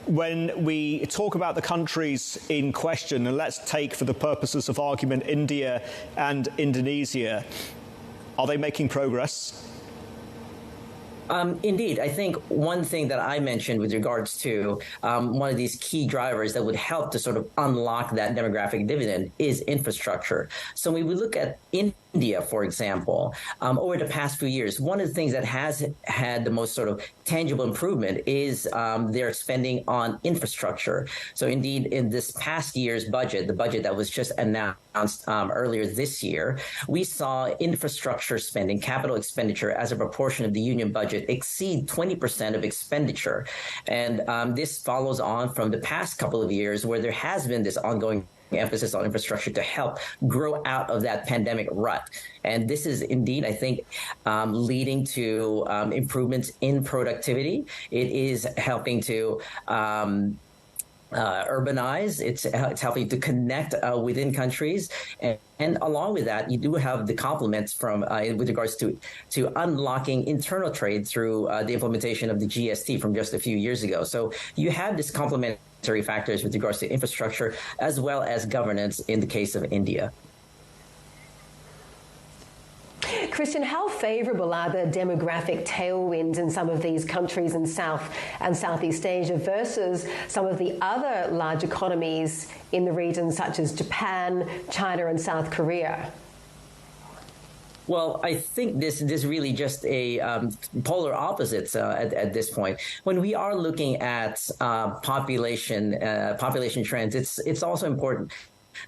when we talk about the countries in question, and let's take for the purposes of argument India and Indonesia, are they making progress? Indeed, I think one thing that I mentioned with regards to one of these key drivers that would help to sort of unlock that demographic dividend is infrastructure. So when we look at India, for example, over the past few years, one of the things that has had the most sort of tangible improvement is their spending on infrastructure. So indeed, in this past year's budget, the budget that was just announced earlier this year, we saw infrastructure spending, capital expenditure as a proportion of the union budget exceed 20% of expenditure. And this follows on from the past couple of years where there has been this ongoing emphasis on infrastructure to help grow out of that pandemic rut. And this is indeed, I think, leading to improvements in productivity. It is helping to urbanize. It's helping to connect within countries. And along with that, you do have the complements from with regards to unlocking internal trade through the implementation of the GST from just a few years ago. So you have this complementary factors with regards to infrastructure as well as governance in the case of India. Christian, how favourable are the demographic tailwinds in some of these countries in South and Southeast Asia versus some of the other large economies in the region, such as Japan, China and South Korea? Well, I think this really just a polar opposites at this point. When we are looking at population trends, it's also important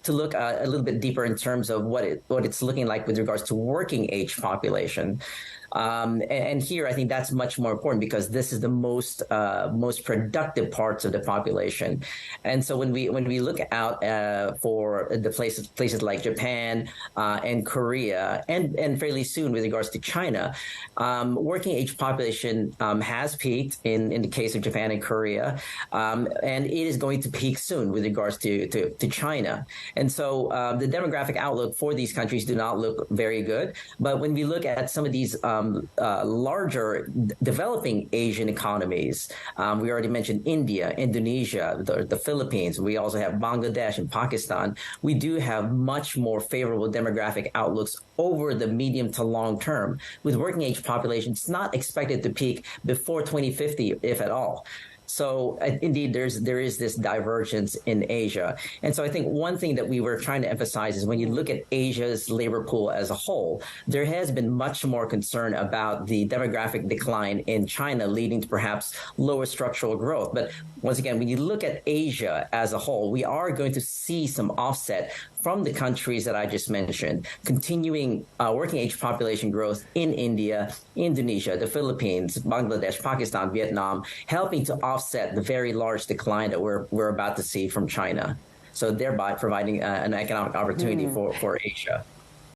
to look a little bit deeper in terms of what it's looking like with regards to working age population. And here, I think that's much more important because this is the most productive parts of the population. And so when we look out for the places like Japan and Korea, and fairly soon with regards to China, working age population has peaked in the case of Japan and Korea, and it is going to peak soon with regards to China. And so the demographic outlook for these countries do not look very good. But when we look at some of these larger developing Asian economies. We already mentioned India, Indonesia, the Philippines. We also have Bangladesh and Pakistan. We do have much more favorable demographic outlooks over the medium to long term. With working age populations not expected to peak before 2050, if at all. So indeed, there is this divergence in Asia. And so I think one thing that we were trying to emphasize is when you look at Asia's labor pool as a whole, there has been much more concern about the demographic decline in China leading to perhaps lower structural growth. But once again, when you look at Asia as a whole, we are going to see some offset from the countries that I just mentioned, continuing working age population growth in India, Indonesia, the Philippines, Bangladesh, Pakistan, Vietnam, helping to offset the very large decline that we're about to see from China. So thereby providing an economic opportunity for Asia.